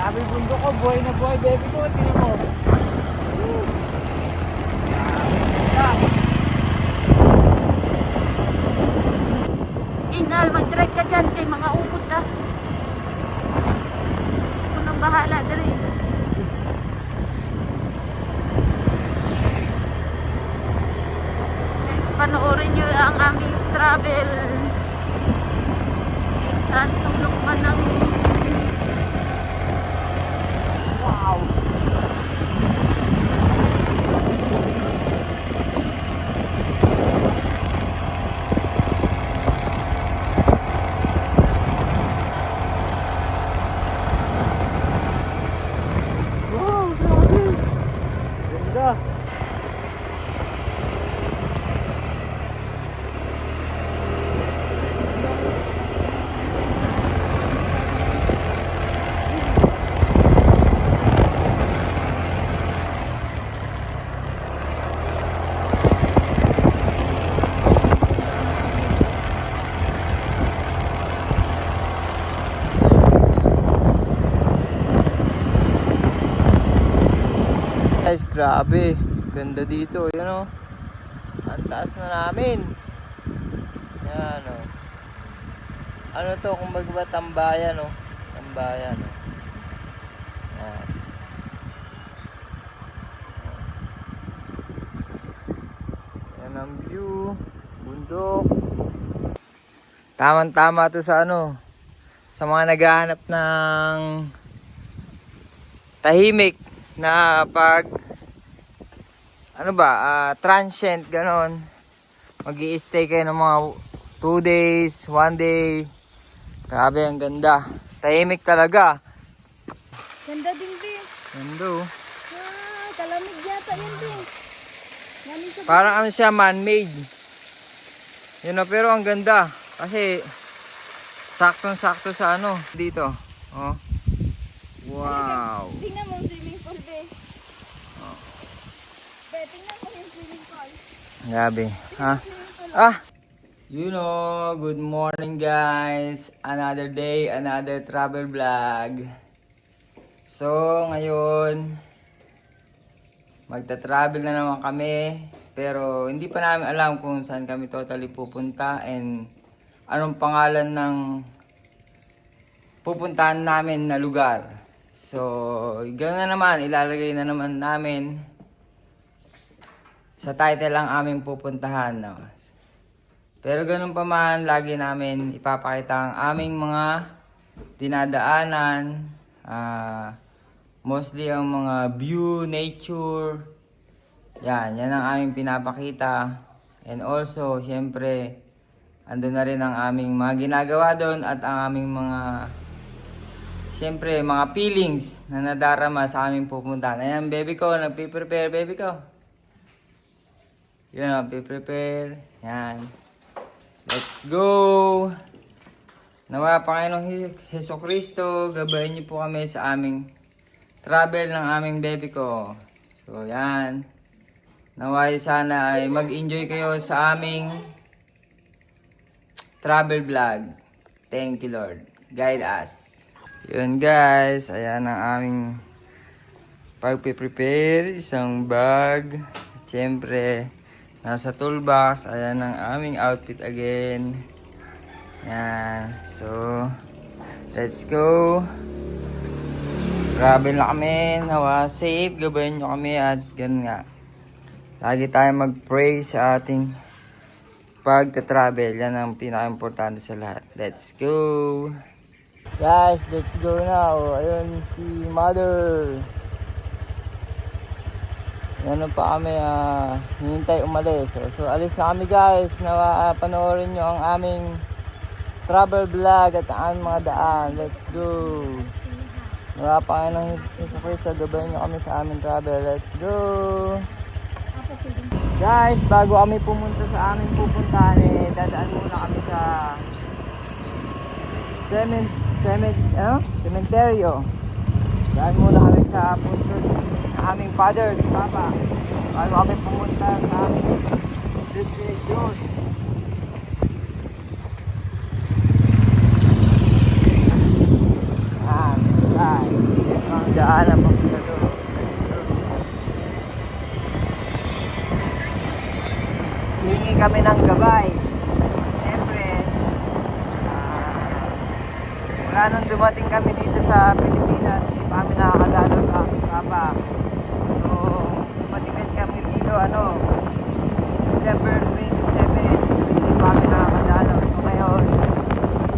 Grabe yung bundok ko, buhay na buhay, baby ko. Tingnan mo. Inal, mag-drive ka dyan, kay mga upod na. Ako nang bahala na rin. Guys, panoorin nyo ang aming travel. Saan sulok man ng... Wow! Wow, grabe! Ganda! Guys, grabe. Ganda dito. Yan o. Ang taas na namin. Yan o. Ano to? Kung baga tambayan o. Tambayan o. Yan. Yan ang view. Bundok. Tamang-tama to sa ano. Sa mga naghahanap ng tahimik na pag ano ba, transient ganon, mag-i-stay kayo ng mga 2 days, 1 day. Grabe, ang ganda, tahimik talaga. Ganda din, din. Ganda oh. Kalamig yata yun, din. Parang ano siya, man-made. Yun know, pero ang ganda kasi saktong-sakto sa ano dito. Oh. Wow. Tingnan mo yung swimming pool, be. Be, tingnan mo yung swimming pool. Grabe. Ha? Ah! You know, good morning guys. Another day, another travel vlog. So, ngayon, magta-travel na naman kami. Pero, hindi pa namin alam kung saan kami totally pupunta and anong pangalan ng pupuntahan namin na lugar. So, gano'n na naman, ilalagay na naman namin sa title ang aming pupuntahan. No? Pero gano'n pa man, lagi namin ipapakita ang aming mga dinadaanan. Mostly ang mga view, nature. Yan ang aming pinapakita. And also, syempre, andun na rin ang aming mga ginagawa doon at ang aming mga... Siyempre, mga feelings na nadarama sa aming pupuntahan. Ayan, baby ko, nagpiprepare, baby ko. Yun, nagpiprepare. Yan. Let's go! Nawa, Panginoong Jesucristo, gabayan niyo po kami sa aming travel ng aming baby ko. So, yan. Naway sana ay mag-enjoy kayo sa aming travel vlog. Thank you, Lord. Guide us. Yun guys, ayan ang aming pag-prepare, isang bag. Siyempre, nasa toolbox, ayan ang aming outfit again. Ayan, so, let's go. Grabe na kami, nawa safe, gabayan nyo kami at ganun nga. Lagi tayong mag-pray sa ating pag-travel, yan ang pinaka-importante sa lahat. Let's go! Guys, let's go now. Ayun si Mother. Ano pa kami, hinintay umalis. So, alis na kami guys. Panoorin nyo ang aming travel vlog at ang aming mga daan. Let's go. Panginoong Jesucristo, gabayan nyo kami sa aming travel. Let's go. Guys, bago kami pumunta sa aming pupuntahan, dadaan muna kami sa cementerio. Daan muna kami sa punso sa aming father, si Papa. Bago kami pumunta sa aming destination. Guys. ng gabay. Siyempre, mula nung dumating kami dito sa Pilipinas, hindi pa kami nakakadalo sa aking papa. So, dumating kasi kami dito, December 27, hindi pa kami nakakadalo. So, ngayon,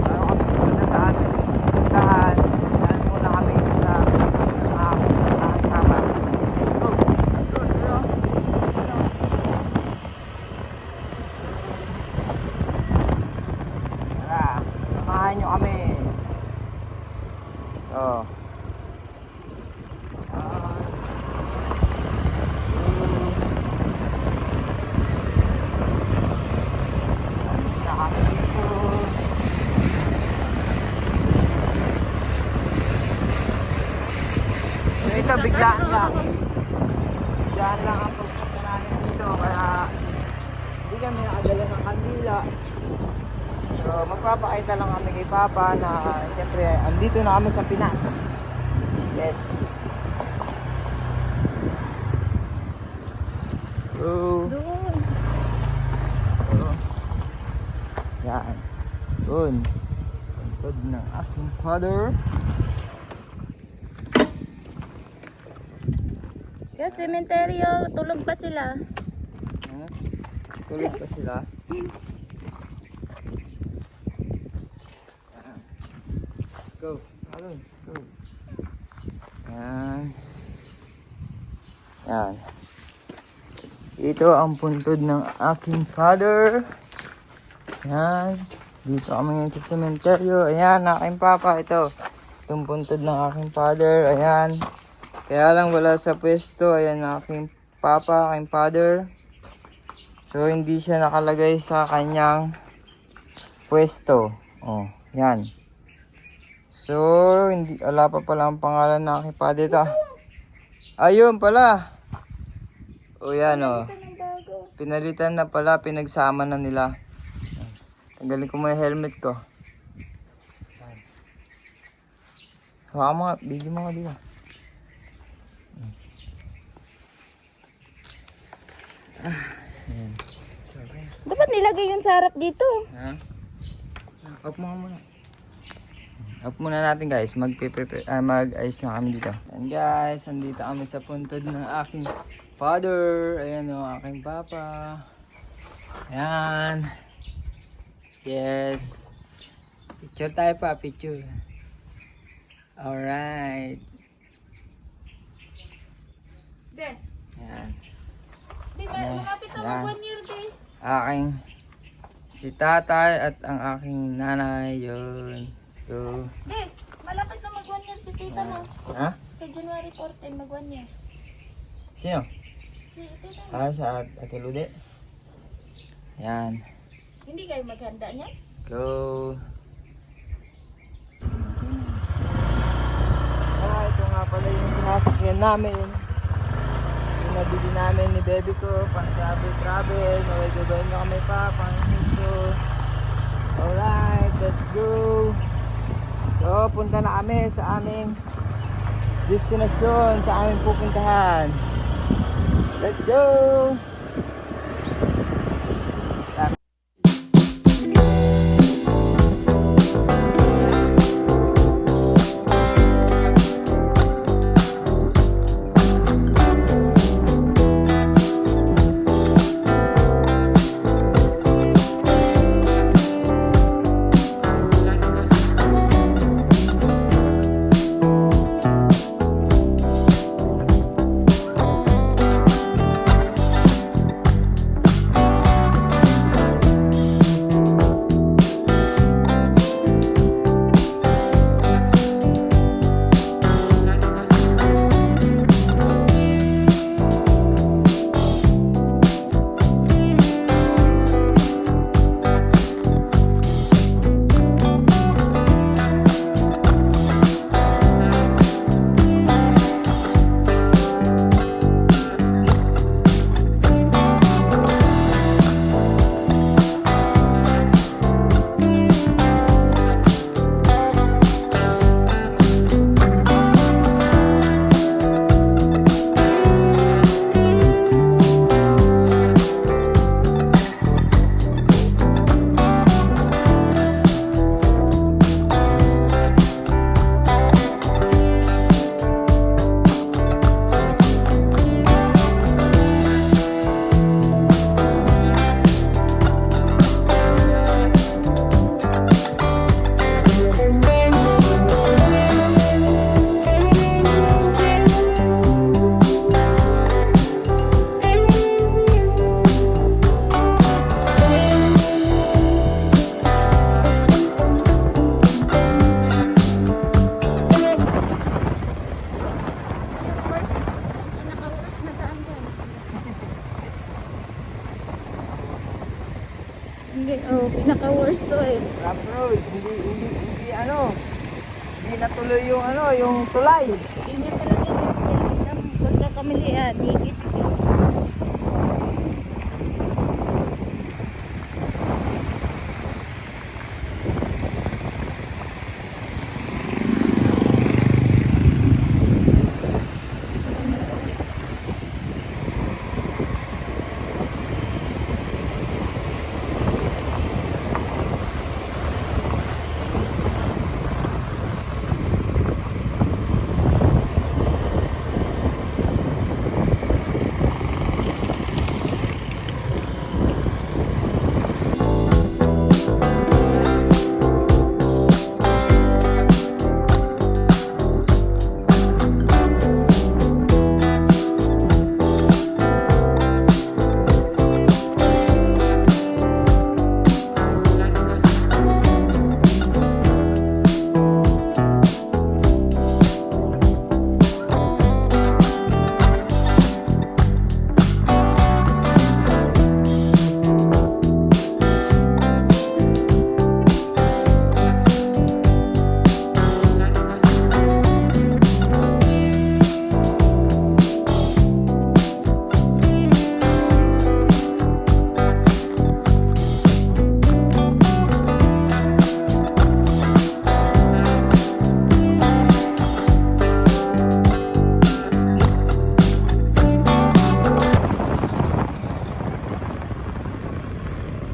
bago kami pupunta sa aming puntahan, dahil muna kami sa aking papa. Let's go! Tara, samahan nyo kami. So, ito biglaan lang. Biglaan lang ang pagpunta namin dito kaya hindi kami nakadala ng kandila. So magpapakita lang kami kay Papa na siyempre andito na kami sa Pinas. Yes. So, Doon. yan. Doon. Tungkod ng aking father. Yung sementeryo, tulog pa sila. Tulog pa sila. Go. Alon. Go. Yan. Yan. Ito ang puntod ng aking father. Yan. Dito kami ngayon sa sementeryo. Ayan, aking papa. Ito. Itong puntod ng aking father. Ayan. Kaya lang wala sa pwesto. Ayan ang aking papa, aking father. So, hindi siya nakalagay sa kanyang pwesto. Oh, yan. So, hindi, wala pa pala ang pangalan ng aking father. Ito. Ayun pala. O yan o. Pinalitan na pala, pinagsama na nila. Tanggalin ko mo yung helmet ko. Hawa mo nga, bigyan mo nga dito. Dapat nilagay yung sarap dito. Ha? Up mo nga muna. Up muna natin guys, mag-ayos na kami dito. And guys, andito kami sa puntod ng aking father. Ayan o, aking papa. Ayan. Yes. Picture tayo pa, picture. Alright. Be, Ayan. malapit na Yan. mag 1 year, be. Aking si tatay at ang aking nanay. Yun. Let's go. Be, malapit na mag 1 year si tita mo. Ha? Sa January 14, mag 1 year. Sino? Si tita mo. Sa Ate Lude. Yan. Hindi kayo maghanda niya? Let's go. Ito nga pala yung sinasakyan namin. Pinabili namin ni baby ko pang travel. Naway na kami pa pang hiso. Alright, let's go. So, punta na kami sa aming destinasyon, sa aming pupuntahan. Let's go. Oh, pinaka-worst to eh. Rough road. Hindi natuloy yung yung tulay. Ingat talaga guys. Kaya isang pagkakamalian. Higit.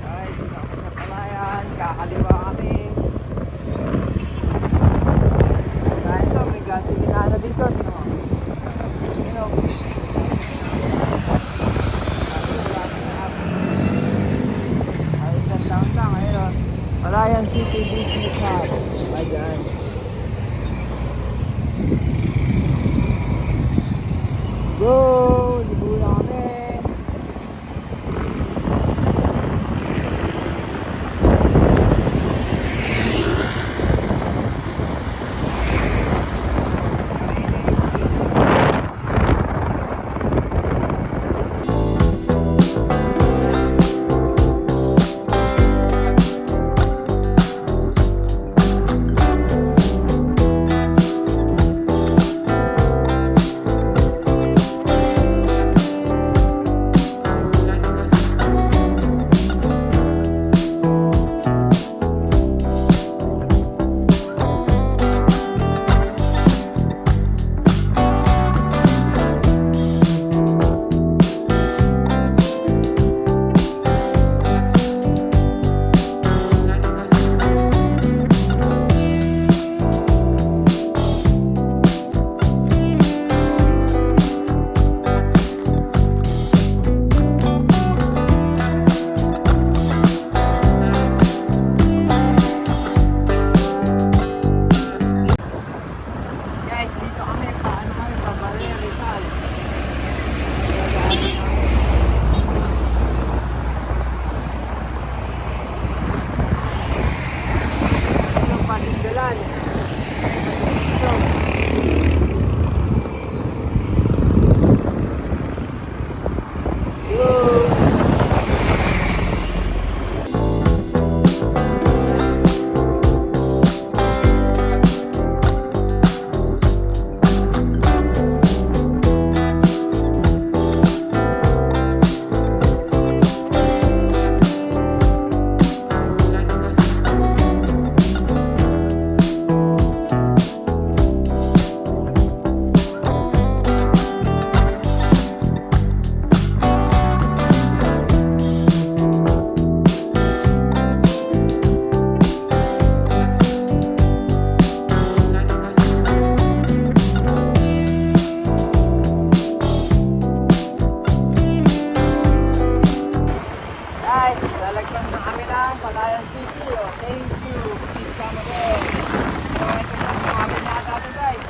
Ay, dito ako sa Palayan. Kakaliwa kami. Dahil ito, may gasolina dito. Tingnan mo. Tingnan mo. Ay, isang downtown. Ayun o. Palayan City Business Hub. Ayan. Go! Libo na kami. Guys, dito kami. Paano kami? Pabalaya Rizal. Ito, Patindalan. Ito. Yo! Guys, lalagyan na kami ng Palayan City. Oh. Thank you. Please come again. So, ito na po kami nata guys.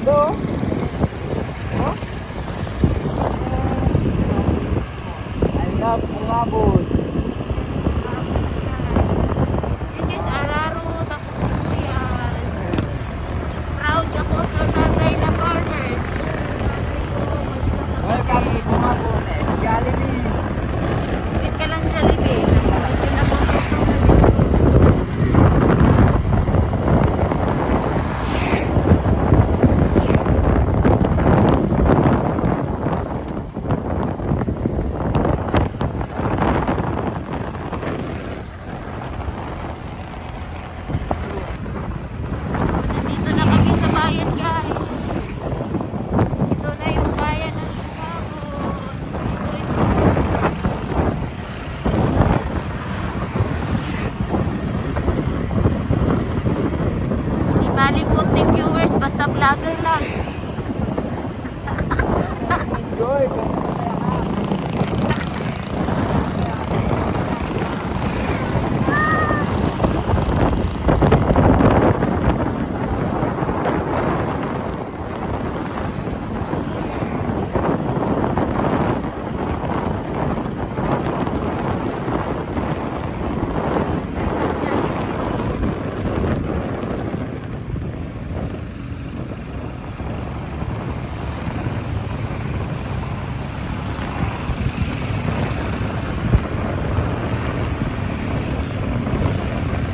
Do? Oh? I love Alabon. Yun guys, araro, tapos sibuyas. Proud ako sa tatay na farmers. Welcome to Alabon and Jollibee. Wait ka lang, Jollibee. Medyo nagugutom na din. Nandito na kami sa bayan, guys. Ito na yung bayan ng Alabon. Ito is di bali puting viewers, basta vlogger lang. Enjoy. Kasi masaya ka.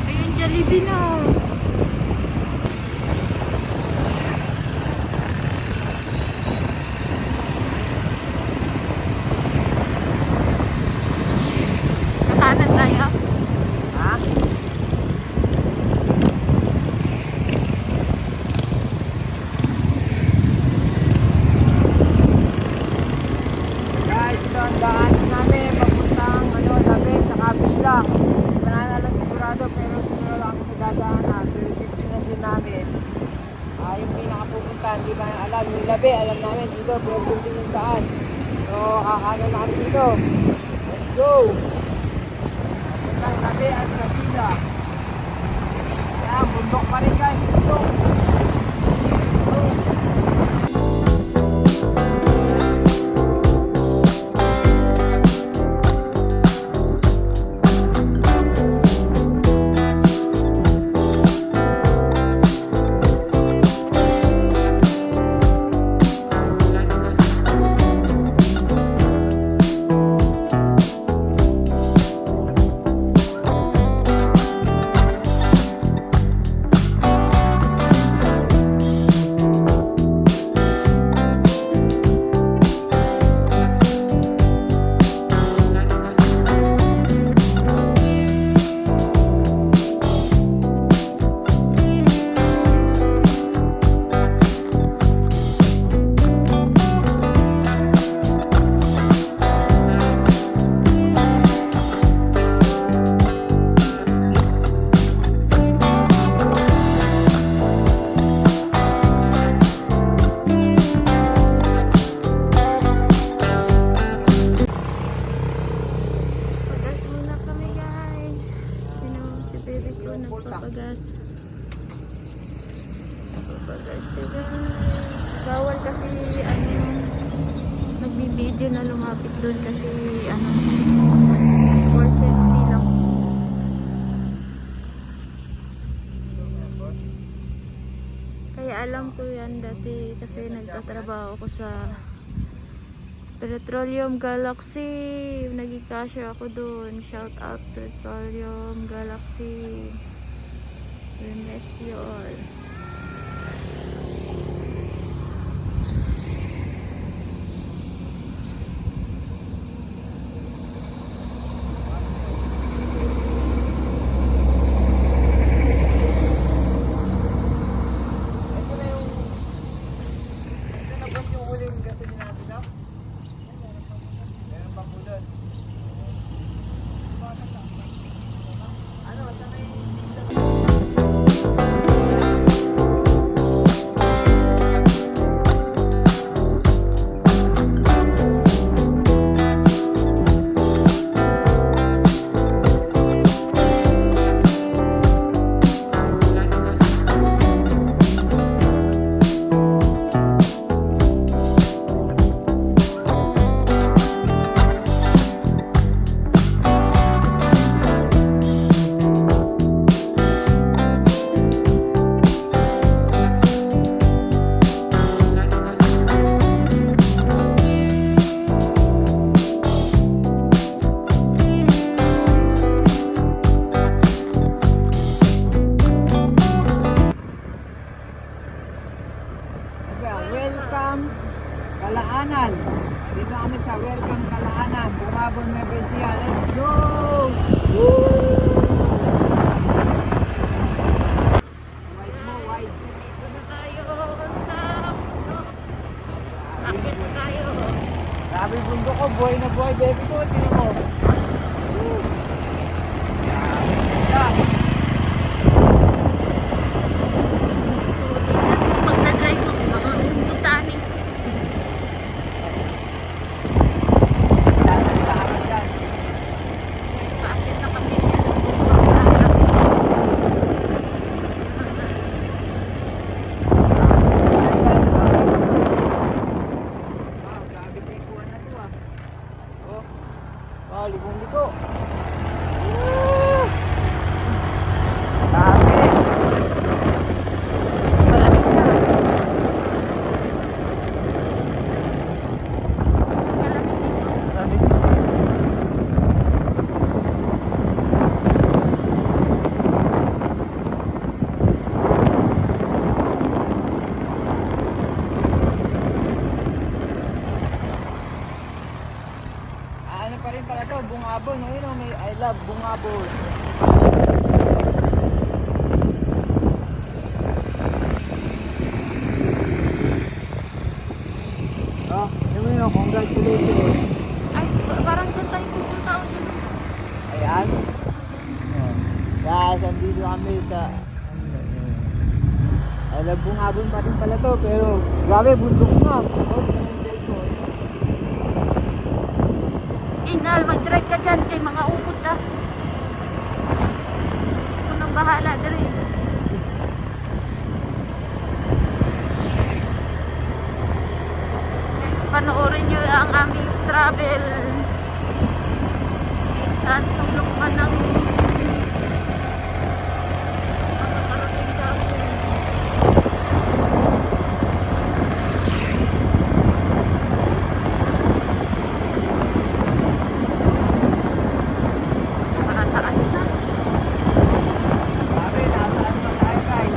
Ayun, Jollibee na. Kakanan tayo. Ha? Guys, ito ang daan namin papuntang Labi, saka Bila. Hindi pa namin alam sigurado pero sigurado kami sa dadaanan. Pero yung destination namin yung pinakapupuntahan, hindi pa namin alam. Yung Labi, alam namin dito, pero building yung daan. So, kakanan na kami dito. Let's go! Papuntang Labi at sa Bila. Yan, bundok pa rin guys, bundok. Pagas muna kami, guys. Si baby ko nagpapagas. Nagpapagas siya, guys. Bawal kasi nagbibideo na lumapit doon kasi for safety lang. Kaya alam ko yan dati kasi nagtatrabaho ako sa Petroleum Galaxy. Naging cashier ako doon. Shout out Petroleum Galaxy. We miss you all. Siargam Calaanan, Bungabon Nueva Ecija. Let's go! Woo! Wide mo, wide. Dito na tayo sa bundok. Akit na tayo. Grabe yung bundok ko, buhay na buhay, baby ko. Tingnan mo. Woo! Grabe. Pagdadrive mo, baka umbutan eh. Lahat yan. Paakit na kami yan. Wow, grabe tikuan na to ah. Oh. Wow, ligong-ligo. Woo! Grabe. Malamig na. Kalamig dito. Malamig. Ano pa rin pala to, Bungabon. Ayun o, may I love Bungabon. Oh, yun o, congratulations. Ay, parang doon tayo pupunta o dun. Ayan. Oh. Guys, andito kami sa I love Bungabon pa rin pala to, pero grabe, bundok na. Oh, Inal, mag-drive ka dyan kay mga upod na. Ako nang bahala na rin. Guys, panoorin nyo ang aming travel. Kahit saan sulok man ng makakarating namin. Nakataas na. grabe, nasa ano na tayo guys,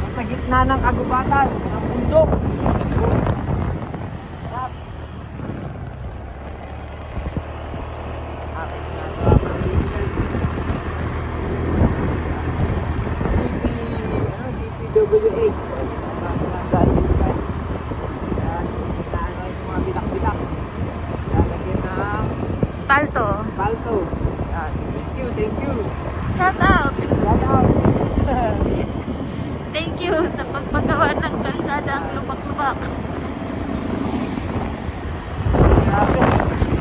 nasa gitna ng kagubatan, ng bundok. Sarap. Akit na ito, DPWH. Yan, inaano yung mga bilak-bilak. Lalagyan ng Spalto. palto. Yan. Thank you, thank you. Shout out. Shout out. Thank you sa pagpagawa ng kalsadang lubak-lubak. Grabe.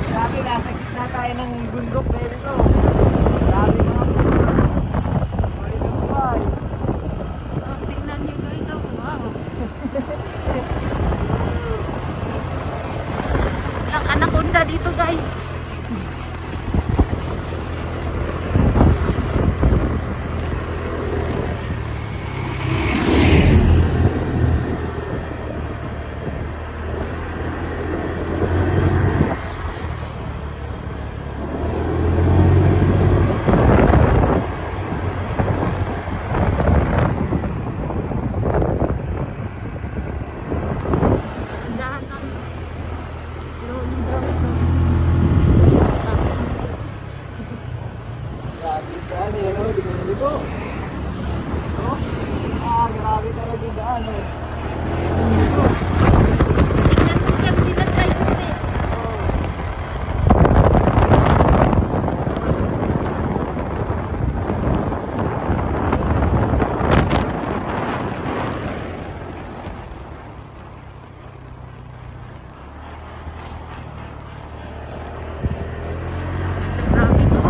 Grabe, nasa gitna tayo ng bundok, baby ko. Grabe mga bundok. Sorry na buhay. Oh, tingnan nyo guys, oh, wow. Walang anaconda dito guys. Dahan ng lone dogs. Grabe ka, ano yun, oh, di ko. Oh? Ah, grabe talaga yung daan, oh. Tingnan mo siya, hindi na try to stay. Grabe to.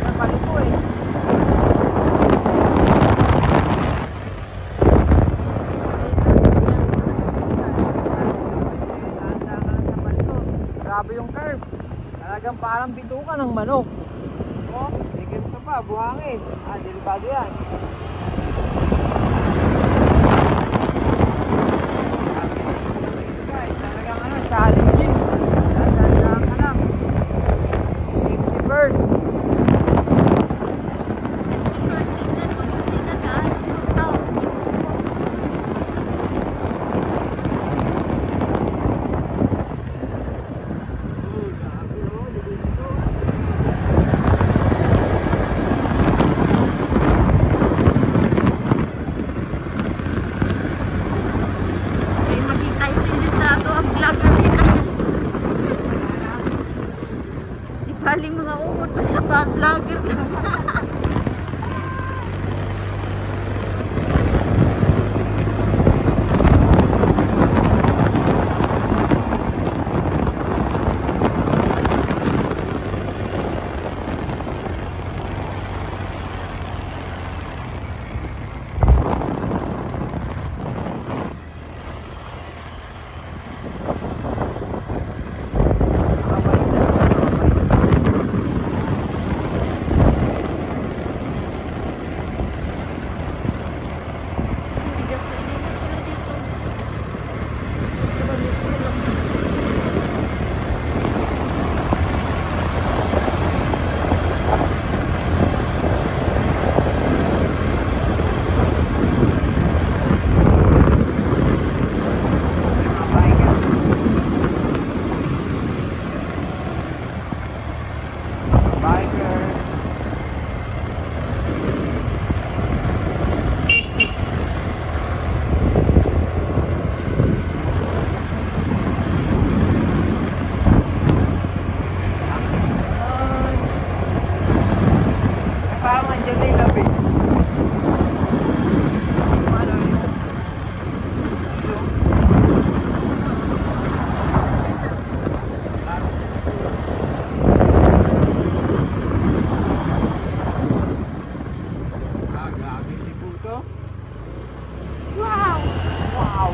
Ang balik ko, eh. Grabe yung curve. Talagang parang bituka ng manok. Oh, may ganito pa, buhangin. Ah, delikado yan. vlogger ka. Gasolina pala dito. Biker. Parang andyan na yung labi. Ano yun? Grabe yung puto. Wow! Wow!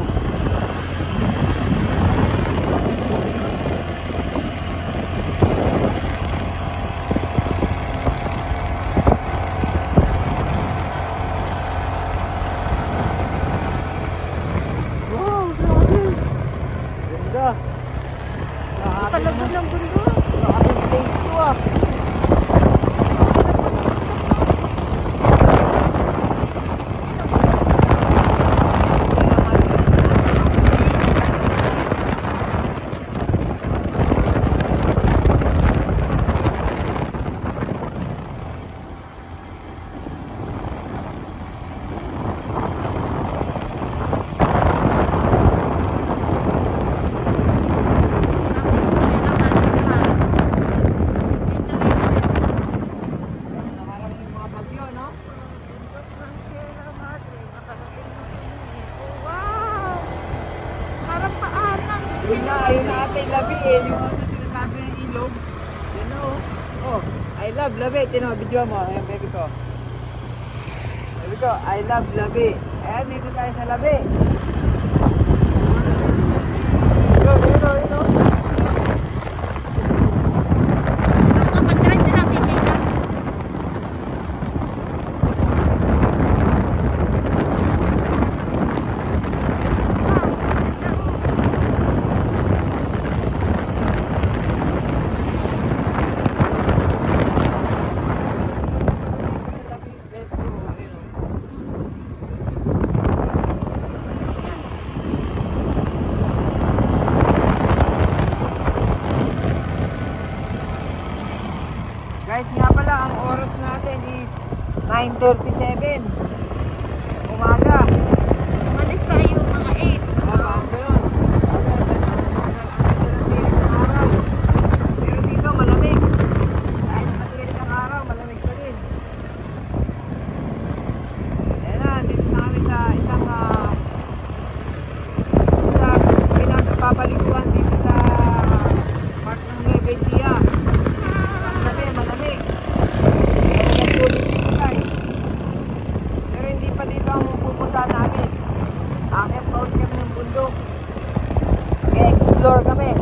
Wow, grabe. Ganda. Palagod ng bundok. Grabe place to ah. Namarami yung mga bagyo, no? Wow! Parang paanan. Ayun na ate labi eh. Yung ano sinasabi ng ilog. Yan o. Oh, I love labi. Tino, video mo. Ayan, baby ko. Baby ko, I love labi. Ayan, dito tayo sa labi. Go, yun o, yun o. Kapag diretso lang, tingin ka. Guys, nga pala, ang oras natin is 9:37. Umaga. Umalis tayo mga 8. Parang ganun. Pero dito malamig. Kahit matirik ang araw, malamig pa din. Ayan na, dito na kami sa isang sa pinagpapaliguan dito sa park ng Nueva Ecija. Malamig. Nagtulog dito guys. Pero hindi pa dito ang pupunta namin. Akit pa ulit kami ng bundok. Mag-explore kami.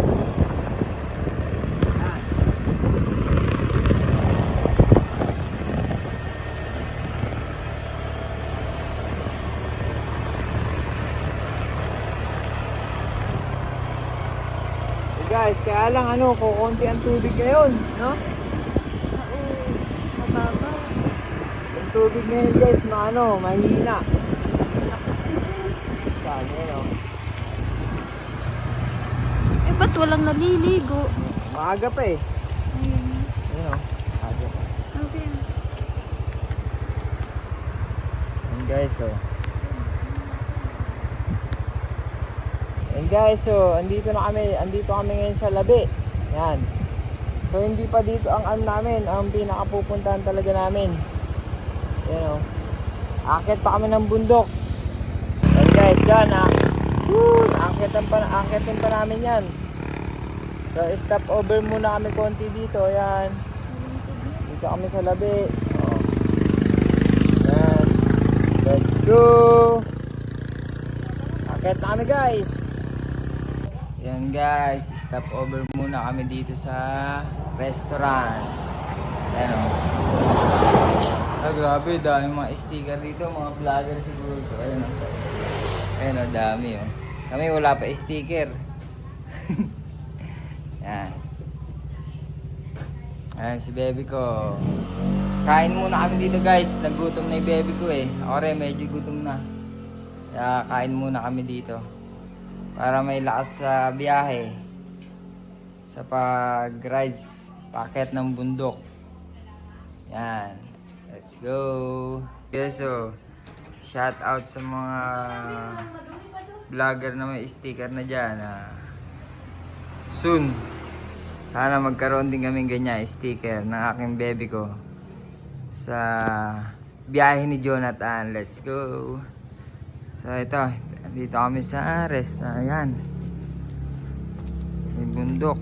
Yan. So guys, kaya lang kukunti ang tubig ngayon, no? Mababa. Yung tubig ngayon guys, mahina. Sabi, no? Eh, ba't walang naliligo? Maaga pa eh. Ayun. Ayun o. Maaga pa. Okay. Ayun guys, oh. Ayun guys, so andito kami ngayon sa labi. Yan. So hindi pa dito ang ano namin, ang pinakapupuntahan talaga namin. Yan o. Akit pa kami ng bundok. Yan guys, yan ah. Woo! Akitin pa namin yan. So stop over muna kami konti dito. Yan. Dito kami sa labi. Oh. Yan. Let's go! Akit na kami guys. Yan guys, stop over muna kami dito sa restaurant. Yan o. Ah, grabe, dami mga sticker dito, mga vlogger siguro. Ayun o. Ayun o, dami o. Kami wala pa sticker. Yan. Ayan si baby ko. Kain muna kami dito guys. Nagutom na yung baby ko eh. Ako rin, medyo gutom na. Kaya kain muna kami dito. Para may lakas sa biyahe. Sa pag-rides. Packet ng bundok. Yan. Let's go. Yes, so shout out sa mga vlogger na may sticker na dyan. Soon. Sana magkaroon din kami ganyan sticker ng aking baby ko. Sa biyahe ni Jonathan. Let's go. So ito. Dito kami sa Ares na yan. May bundok.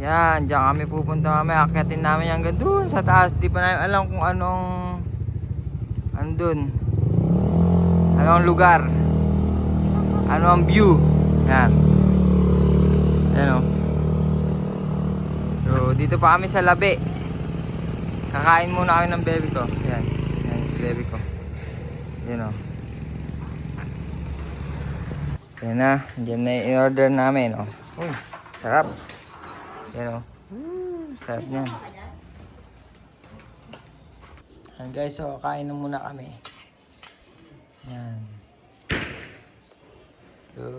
Yan, diyan kami pupunta kami. Akyatin namin hanggang doon sa taas. Di pa namin alam kung anong andun. Anong lugar. Ano ang view. Yan. Yan o. So dito pa kami sa labi. Kakain muna kami ng baby ko. Yan. Yan si baby ko. Yan o. Yan na, dyan na yung order namin, oh. Uy, sarap. Yan, oh. Sarap yan. Yan guys, so kain na muna kami. Yan. Let's go.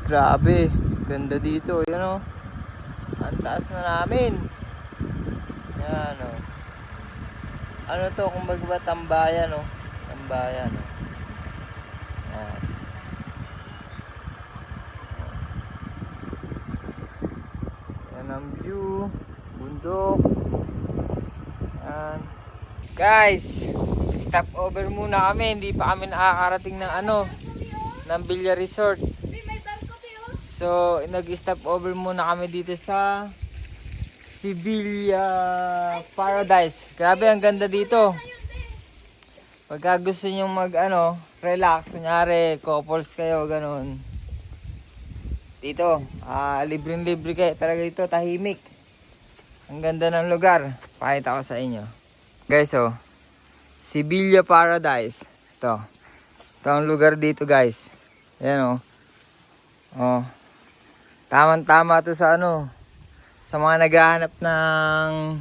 grabe. Ganda dito. Yan oh. Ang taas na namin. Yan oh. Ano to, kumbaga ba tambayan oh. Tambayan oh. Yan. Yan ang view. Bundok. Yan. Guys, stop over muna kami. Hindi pa kami nakakarating ng ng Villa Resort. So, nag-stop over muna kami dito sa Sevilla Paradise. Grabe, ang ganda dito. Pagka gusto nyo relax, kunyari, couples kayo, ganun. Dito, libreng-libre kayo. Talaga dito, tahimik. Ang ganda ng lugar. Pakita ko sa inyo. Guys, oh. Sevilla Paradise. Ito. Ito ang lugar dito, guys. Ayan, oh. Oh. Tama-tama to sa sa mga naghahanap ng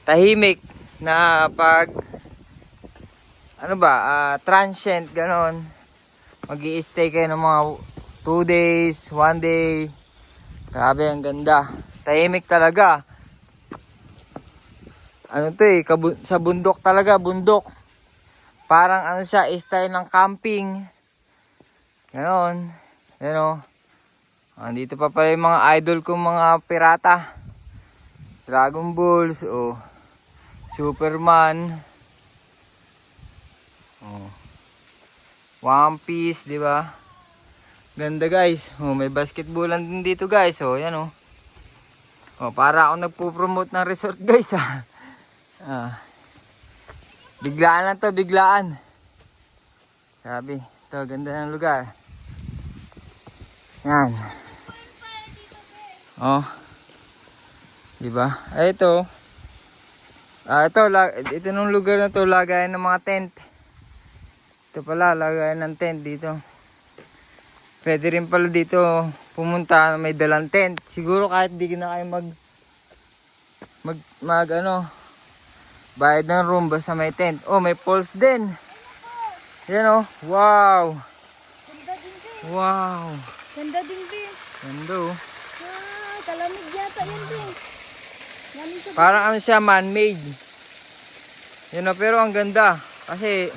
tahimik na pag transient, ganon. Mag-i-stay kayo ng mga 2 days, 1 day. Grabe, ang ganda. Tahimik talaga. Sa bundok talaga, bundok. Parang siya, style ng camping. Ganon. Dito pa pala yung mga idol kong mga pirata. Dragon Balls, Superman. One Piece, di ba? Ganda, guys. May basketballan din dito, guys. Yan oh. Para ako nagpo-promote ng resort, guys. Biglaan lang to, biglaan. Sabi, ito, ganda ng lugar. Yan. Diba? Ito. Ito nung lugar na to, lagayan ng mga tent. Ito pala, lagayan ng tent dito. Pwede rin pala dito pumunta, may dalang tent. Siguro kahit di na kayo bayad ng room basta may tent. May falls din. Yan wow. Ganda din din. Wow. Ganda din din. Ganda Kalamig yata yun din. Parang siya, man-made. Pero ang ganda. Kasi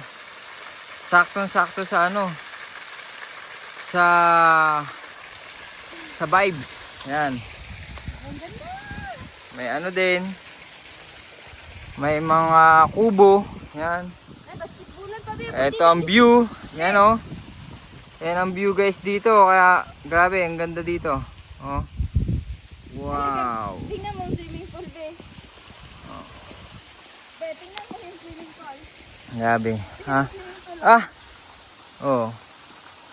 saktong-sakto sa sa vibes. Yan. Ang ganda. May din. May mga kubo. Yan. Ay, basketballan pa ba? Ito ang view. Yan Yan ang view, guys, dito. Kaya grabe, ang ganda dito. Wow. Tingnan mo ang swimming pool, be. Be, tingnan mo yung swimming pool. Grabe.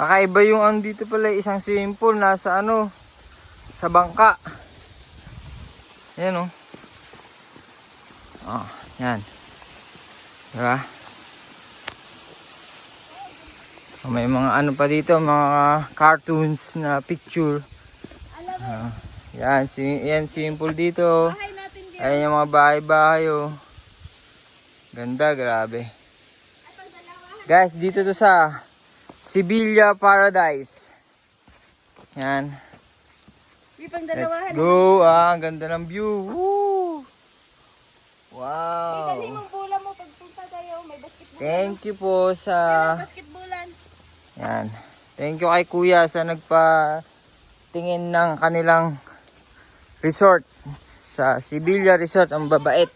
Kakaiba yung dito pala, isang swimming pool nasa sa bangka. Yan yan. Diba? May mga pa dito, mga cartoons na picture. Yan, swimming pool dito. Bahay natin dyan. Ayan yung mga bahay-bahay Ganda, grabe. Guys, dito to sa Sevilla Paradise. Yan. Let's go. Ang ganda ng view. Woo! Wow. Dali mo bola mo pagpunta tayo. May basketball. Thank you po sa... Basketballan. Yan. Thank you kay Kuya sa nagpa-tingin ng kanilang resort. Sa Sevilla Resort. Ang babait.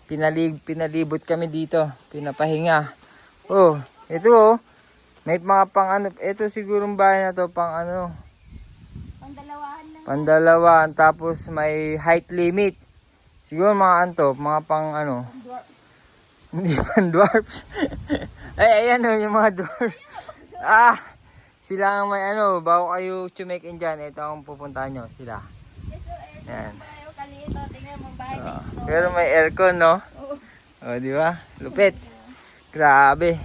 Pinalibot kami dito. Pinapahinga. Ito may mga ito sigurong bahay na to Pandalawahan lang. Pandalawan. Tapos may height limit. Siguro mga pang Dwarfs. Hindi pang dwarfs. Ayan yung mga dwarfs. Sila ang may bago kayo chumekin dyan. Ito ang pupuntahan nyo. Sila. Yan. Kalito, tingnan mo bahay next door. Pero may aircon, no? Di ba? Lupit. Grabe.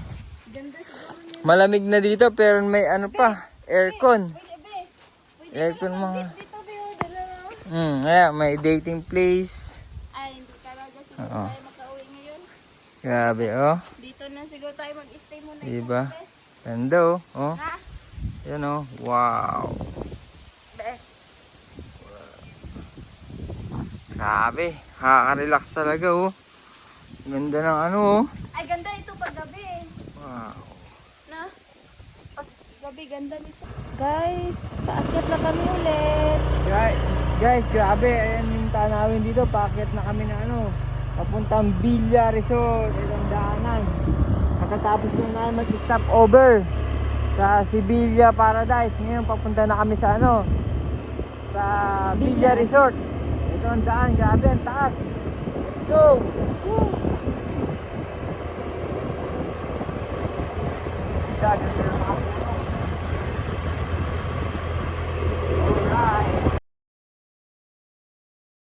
Ganda siguro niya. Malamig na dito pero may aircon. Pwede Aircon mga. dito, be. Dala. Ayan, may dating place. Ay, hindi talaga siguro tayo makauwi ngayon. Grabe, Dito na siguro tayo mag-stay muna. Diba? Ganda, Ha? Yan oh. Wow. Grabe. Nakaka-relax talaga oh. Ganda ng ano oh. Ay, ganda ito pag gabi. Wow. Na? Pag gabi, ganda nito. Guys, paakyat na kami ulit. Guys, grabe. Ayan yung tanawin dito. Paakyat na kami na ano. Papuntang Villa Resort. Itong daanan. Pagkatapos na namin mag-stop over sa Sevilla Paradise. Ngayon papunta na kami sa ano. Sa Villa Resort. Ito ang daan. Grabe, ang taas. Let's go! Woo! Dagat na